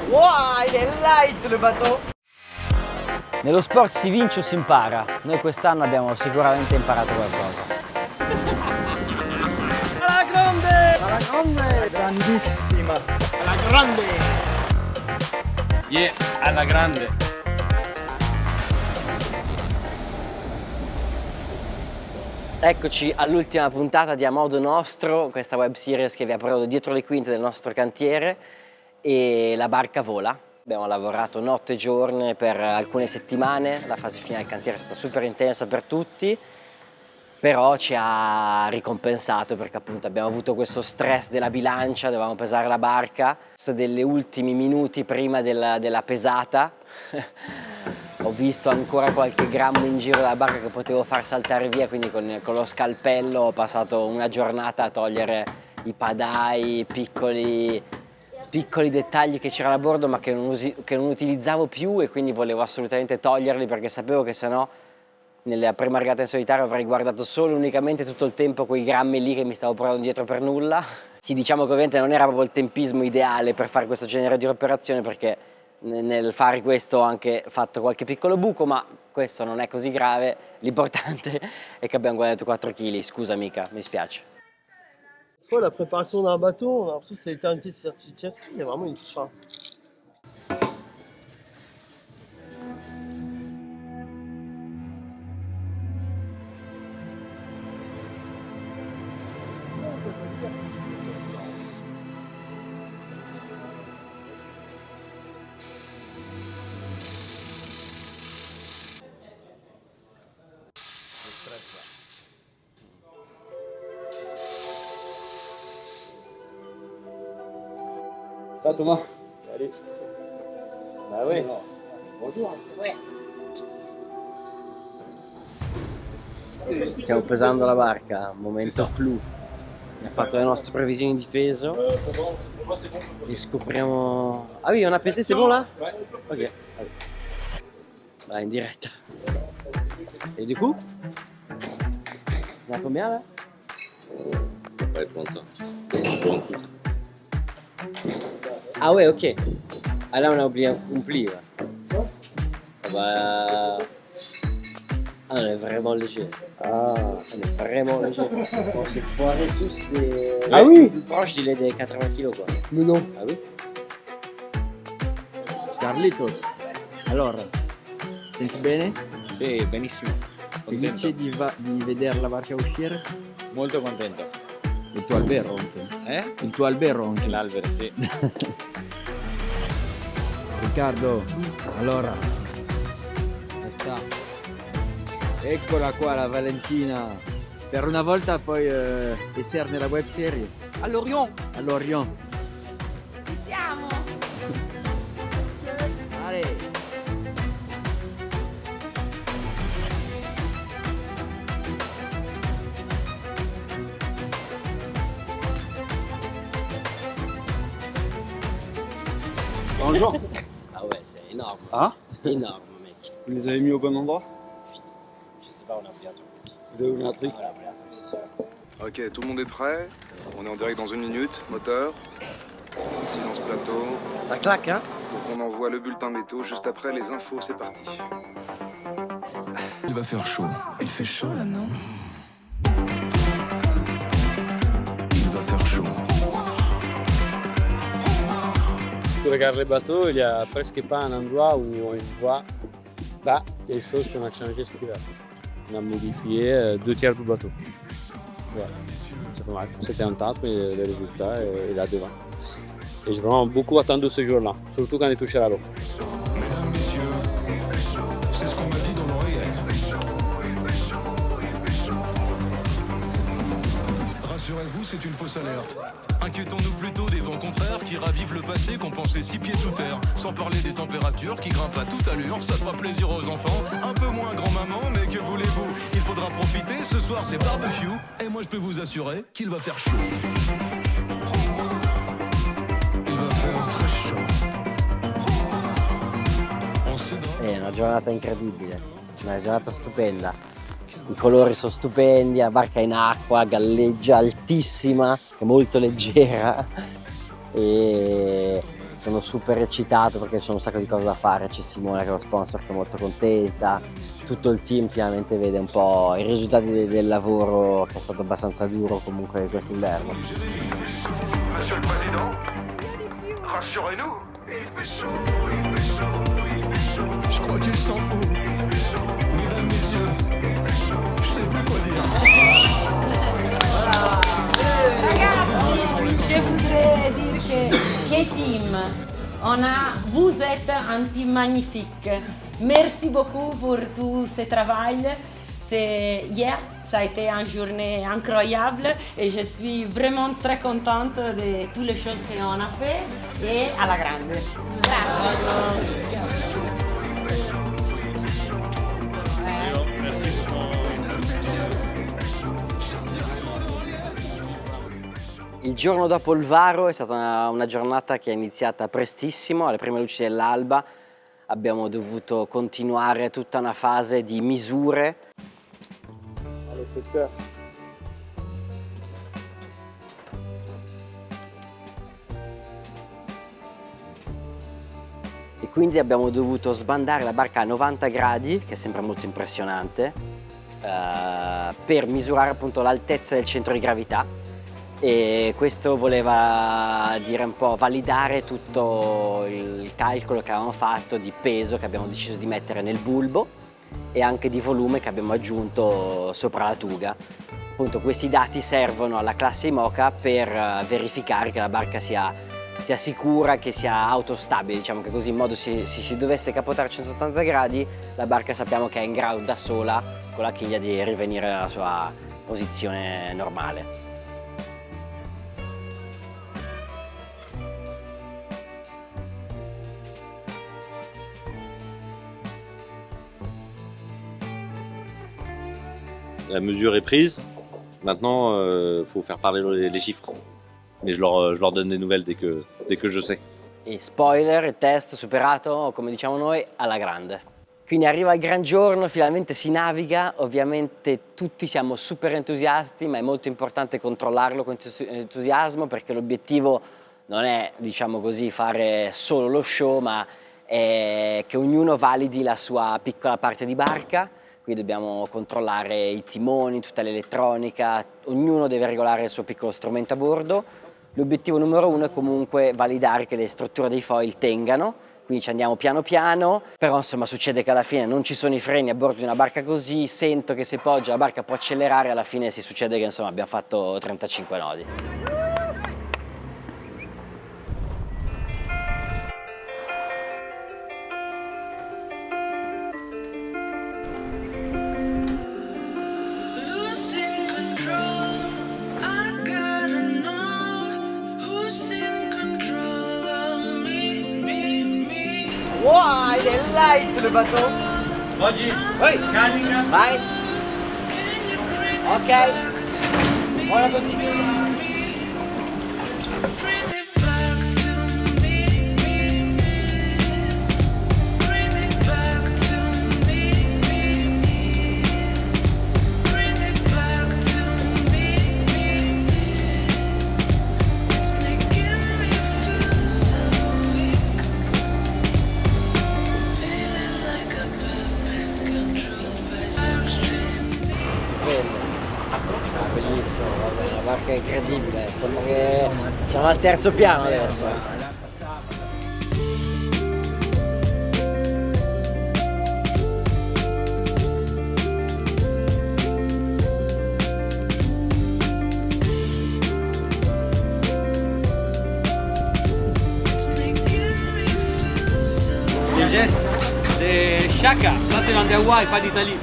Wow, il est light le bateau. Nello sport si vince o si impara. Noi quest'anno abbiamo sicuramente imparato qualcosa. Alla grande! Alla grande! Grandissima! Alla grande! Yeah, alla grande! Eccoci all'ultima puntata di A Modo Nostro, questa web series che vi ha portato dietro le quinte del nostro cantiere, e la barca vola. Abbiamo lavorato notte e giorno per alcune settimane, la fase finale del cantiere è stata super intensa per tutti, però ci ha ricompensato perché appunto abbiamo avuto questo stress della bilancia, dovevamo pesare la barca, degli ultimi minuti prima della pesata. Ho visto ancora qualche grammo in giro della barca che potevo far saltare via, quindi con lo scalpello ho passato una giornata a togliere i padai, piccoli dettagli che c'erano a bordo ma che non utilizzavo più, e quindi volevo assolutamente toglierli perché sapevo che sennò nella prima regata in solitario avrei guardato solo e unicamente tutto il tempo quei grammi lì che mi stavo portando dietro per nulla. Sì, diciamo che ovviamente non era proprio il tempismo ideale per fare questo genere di operazione, perché nel fare questo ho anche fatto qualche piccolo buco, ma questo non è così grave, l'importante è che abbiamo guadagnato 4 kg, scusa amica, mi spiace. Poi la préparation d'un bateau, on a l'impression que c'est l'éternité certificative, il y a vraiment une fin. Ciao Thomas. Salut. Bah oui. Bonjour. Stiamo pesando la barca, momento clou. Abbiamo fatto le nostre previsioni di peso e scopriamo... Ah oui, on a pesé, c'est bon là? Ok, allez. Vai in diretta. Et du coup? On a combien là? Pas être content. Bon coup. Ah ouais, ok. Ah là on a oublié un pli là. Ah bah... Ah, on est vraiment léger. Ah, on est vraiment léger. On s'est foiré tous des... Ah oui? Le plus proche, il est des 80 kg quoi. Mais non. Ah oui? Carlitos, allora, senti bene? Sì, benissimo. Contento. Felice di vedere la barca uscire? Molto contento. Il tuo albero anche. Eh? Il tuo albero anche. L'albero, sì. Riccardo, allora, sta. Eccola qua la Valentina. Per una volta puoi essere nella web serie. All'Orion. All'Orion. Siamo! Allez. Bonjour. Ah ouais, c'est énorme. Hein? Énorme mec. Vous les avez mis au bon endroit? Je sais pas, on a oublié un truc. Vous avez oublié un truc? Ah, on a oublié un truc, c'est sûr. Ok, tout le monde est prêt. On est en direct dans 1 minute. Moteur. Silence plateau. Ça claque hein? Donc on envoie le bulletin météo juste après les infos. C'est parti. Il va faire chaud. Il fait chaud là, non? Il va faire chaud. Tu regardes les bateaux, il y a presque pas un endroit où on voit pas les choses qu'on a changées ce qu'il a. On a modifié 2/3 du bateau. Voilà. C'est pas mal. C'était un top et le résultat est là devant. Et j'ai vraiment beaucoup attendu ce jour-là, surtout quand il touchait à l'eau. Mesdames, messieurs, c'est ce qu'on m'a dit dans l'oreillette. Rassurez-vous, c'est une fausse alerte. Inquiétons-nous plutôt des vents contraires qui ravivent le passé qu'on pensait 6 pieds sous terre. Sans parler des températures qui grimpent à toute allure, ça fera plaisir aux enfants. Un peu moins grand-maman, mais que voulez-vous? Il faudra profiter, ce soir c'est barbecue. Et moi je peux vous assurer qu'il va faire chaud. Il va faire très chaud. On s'aidera. È una giornata incredibile, una giornata stupenda. I colori sono stupendi, la barca è in acqua, galleggia altissima, che è molto leggera, e sono super eccitato perché c'è un sacco di cose da fare, c'è Simone che è lo sponsor che è molto contenta, tutto il team finalmente vede un po' i risultati del lavoro che è stato abbastanza duro comunque quest'inverno. Monsieur le Président, rassurez-nous. Je crois qu'il s'en fout. Mesdames, messieurs, je sais plus quoi dire. Ragazzi, je voudrais dire que team, vous êtes un team magnifique. Merci beaucoup pour tout ce travail. Hier, ça a été une journée incroyable et je suis vraiment très contente de toutes les choses qu'on a fait et à la grande. Grazie. Il giorno dopo il varo è stata una giornata che è iniziata prestissimo, alle prime luci dell'alba. Abbiamo dovuto continuare tutta una fase di misure. Allez, 7 heures. E quindi abbiamo dovuto sbandare la barca a 90 gradi, che sembra molto impressionante, per misurare appunto l'altezza del centro di gravità. E questo voleva dire un po' validare tutto il calcolo che avevamo fatto di peso che abbiamo deciso di mettere nel bulbo e anche di volume che abbiamo aggiunto sopra la tuga. Appunto questi dati servono alla classe IMOCA per verificare che la barca sia sicura, che sia autostabile, diciamo che così in modo se si dovesse capotare a 180 gradi la barca sappiamo che è in grado da sola con la chiglia di rivenire alla sua posizione normale. La mesure est prise, maintenant faut faire parler les chiffres. Mais je leur donne des nouvelles dès que je sais. E spoiler, il test superato, come diciamo noi, alla grande. Quindi arriva il gran giorno, finalmente si naviga, ovviamente tutti siamo super entusiasti, ma è molto importante controllarlo con entusiasmo perché l'obiettivo non è, diciamo così, fare solo lo show, ma è che ognuno validi la sua piccola parte di barca. Qui dobbiamo controllare i timoni, tutta l'elettronica, ognuno deve regolare il suo piccolo strumento a bordo. L'obiettivo numero 1 è comunque validare che le strutture dei foil tengano, quindi ci andiamo piano piano, però insomma succede che alla fine non ci sono i freni a bordo di una barca così, sento che se poggia la barca può accelerare, alla fine si succede che insomma abbiamo fatto 35 nodi. Wow, il est light le bateau. Oggi, Oui. carica. Vai! Ok! Buona così! Bellissimo, vabbè, una barca incredibile, sembra che siamo al terzo piano adesso. Les gestes, c'est Chaka. Ça, c'est l'Anderwa et pas d'Italie.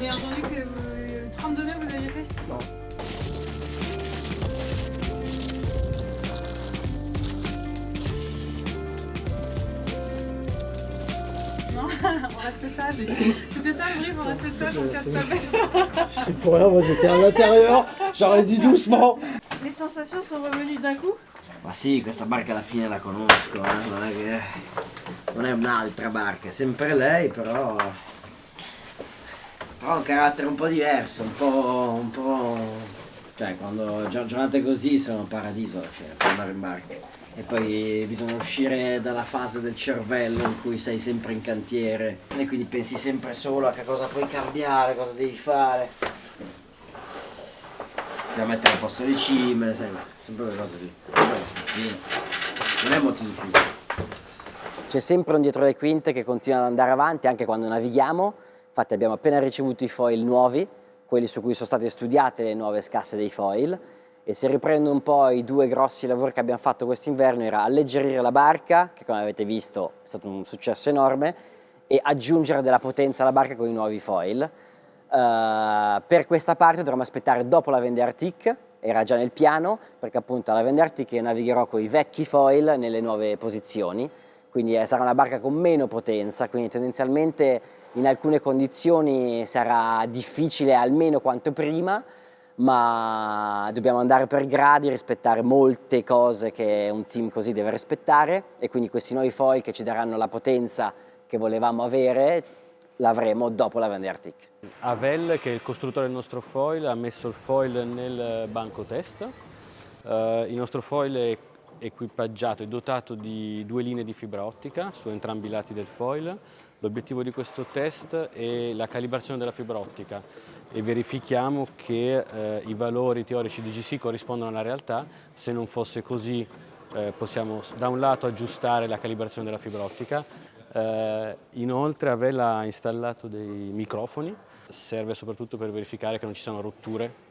J'ai entendu que 32 nœuds vous aviez fait. Non. Non, on reste sage. C'était ça le brief, on reste sage, on casse pas le bateau. C'est pour rien, moi j'étais à l'intérieur, j'aurais dit doucement. Les sensations sont revenues d'un coup. Ma sì, questa barca alla fine la conosco, non è che non è un'altra barca, è sempre lei, però ha un carattere un po' diverso, un po'... Cioè, quando giornate così sono un paradiso per andare in barca. E poi bisogna uscire dalla fase del cervello in cui sei sempre in cantiere e quindi pensi sempre solo a che cosa puoi cambiare, cosa devi fare. Devi mettere a posto le cime, sai, sempre quelle cose lì. Non è molto difficile. C'è sempre un dietro le quinte che continua ad andare avanti anche quando navighiamo. Infatti abbiamo appena ricevuto i foil nuovi, quelli su cui sono state studiate le nuove scasse dei foil, e se riprendo un po' i due grossi lavori che abbiamo fatto quest'inverno era alleggerire la barca, che come avete visto è stato un successo enorme, e aggiungere della potenza alla barca con i nuovi foil. Per questa parte dovremo aspettare dopo la Vendée Arctique, era già nel piano, perché appunto alla Vendée Arctique navigherò con i vecchi foil nelle nuove posizioni, quindi sarà una barca con meno potenza, quindi tendenzialmente in alcune condizioni sarà difficile almeno quanto prima, ma dobbiamo andare per gradi, rispettare molte cose che un team così deve rispettare, e quindi questi nuovi foil che ci daranno la potenza che volevamo avere l'avremo dopo la Vendée Arctique. Havel, che è il costruttore del nostro foil, ha messo il foil nel banco test. Il nostro foil è equipaggiato, è dotato di 2 linee di fibra ottica su entrambi i lati del foil. L'obiettivo di questo test è la calibrazione della fibra ottica e verifichiamo che i valori teorici di GC corrispondono alla realtà. Se non fosse così possiamo da un lato aggiustare la calibrazione della fibra ottica. Inoltre Havel ha installato dei microfoni, serve soprattutto per verificare che non ci siano rotture.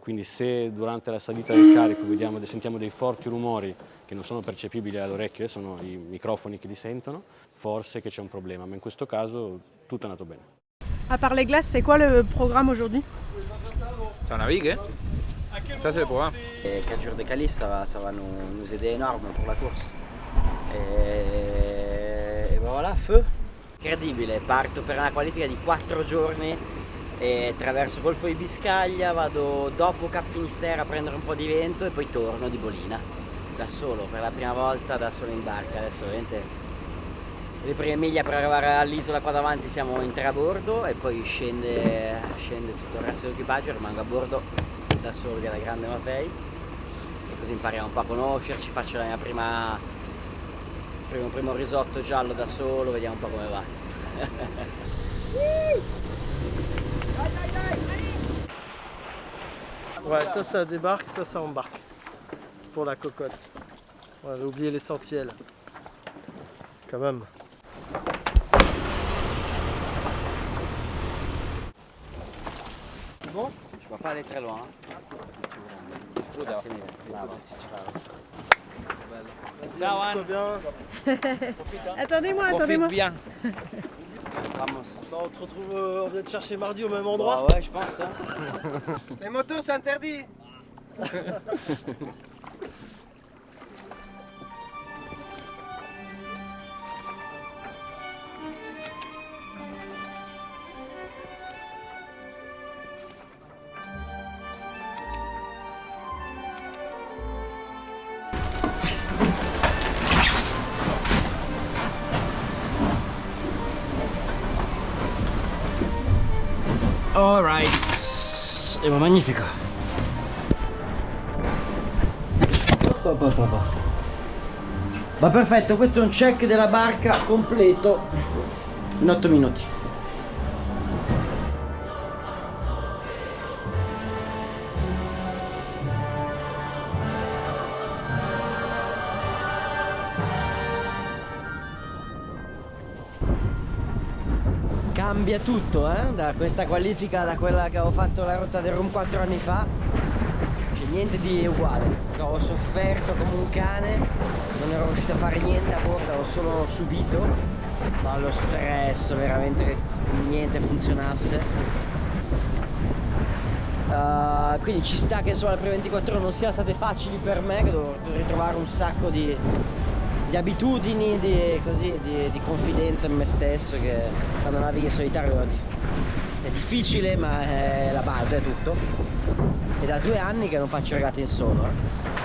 Quindi se durante la salita del carico sentiamo dei forti rumori che non sono percepibili all'orecchio, sono i microfoni che li sentono, forse che c'è un problema, ma in questo caso tutto è andato bene. À part les glaces, c'est quoi le programme aujourd'hui? Ça navigue, ça c'est le programme. 4 jours de calife, ça va nous aider énorme pour la course. E voilà, feu. Incredibile, parto per una qualifica di 4 giorni e attraverso Golfo di Biscaglia, vado dopo Cap Finisterre a prendere un po' di vento e poi torno di Bolina, da solo, per la prima volta da solo in barca. Adesso ovviamente le prime miglia per arrivare all'isola qua davanti siamo in 3 a bordo e poi scende tutto il resto dell'equipaggio, rimango a bordo da solo della Grande Mafei e così impariamo un po' a conoscerci, faccio la mia primo risotto giallo da solo, vediamo un po' come va. Ouais, ça débarque, ça embarque. C'est pour la cocotte. On avait oublié l'essentiel. Quand même. Bon, je vois pas aller très loin. Ciao Anne. Bien. Attendez-moi. bien. Vamos. Non, on te retrouve, on vient te chercher mardi au même endroit. Ouais, je pense. Hein. Les motos, c'est interdit. Alright, è magnifico. Va perfetto, questo è un check della barca completo in 8 minuti. Cambia tutto, da questa qualifica, da quella che avevo fatto la rotta del Rum 4 anni fa. C'è niente di uguale. Ho sofferto come un cane, non ero riuscito a fare niente a bordo, ho solo subito, ma lo stress veramente che niente funzionasse. Quindi ci sta che insomma le prime 24 ore non siano state facili per me, che devo ritrovare un sacco di abitudini, di confidenza in me stesso, che quando navighi in solitario è difficile, ma è la base, è tutto. È da 2 anni che non faccio regate in solo.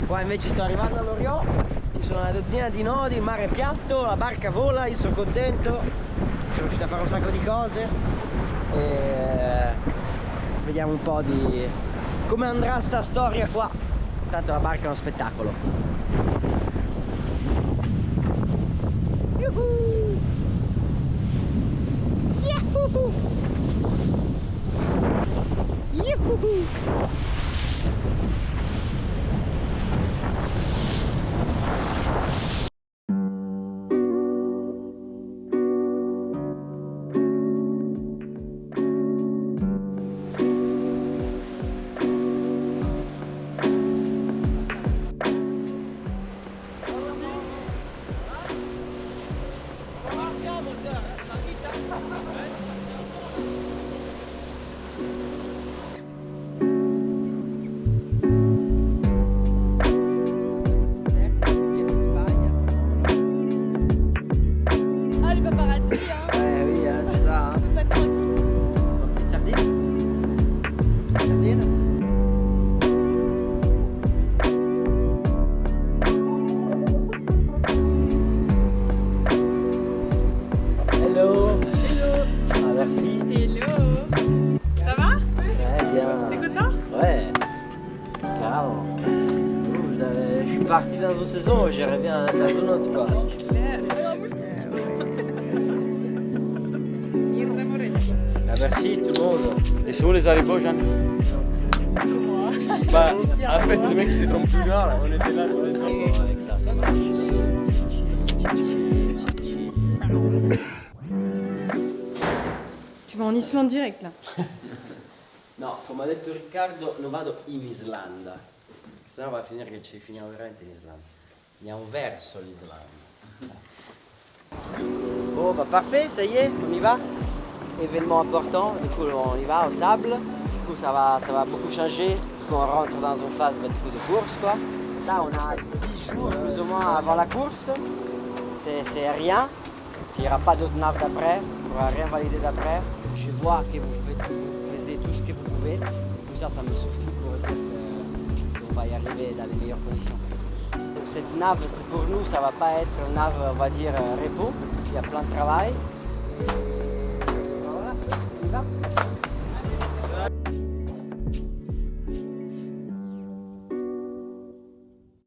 Qua invece sto arrivando all'Oriò, ci sono una dozzina di nodi, il mare è piatto, la barca vola, io sono contento. sono riuscito a fare un sacco di cose e vediamo un po' di come andrà sta storia qua. Tanto la barca è uno spettacolo. Yuhu! Yuhu! Yuhu! Parti dans une saison, je reviens dans une autre quoi. Ah, merci tout le monde. Et c'est où les haricots, Jeanne? Bah, en fait, le mec il s'est trompé là, on était là sur les autres. Avec ça, ça marche. Tu vas en Islande direct là. No, come ha detto Riccardo, non vado in Islanda, sennò va a finire che ci finiamo veramente in Islanda. Andiamo verso l'Islanda. Bon, bah parfait, ça y est, on y va. Événement important, du coup on y va au sable. Du coup ça va beaucoup changer, du coup on rentre dans une phase du coup, de course quoi. Là on a 10 jours plus ou moins avant la course, c'est rien. Il n'y aura pas d'autres naves d'après, on ne pourra rien valider d'après. Je vois que vous faites tout ce que vous pouvez. Tout ça, ça me suffit pour dire qu'on va y arriver dans les meilleures conditions. Cette nave, pour nous, ça ne va pas être une nave, on va dire, repos. Il y a plein de travail. Voilà, on y va.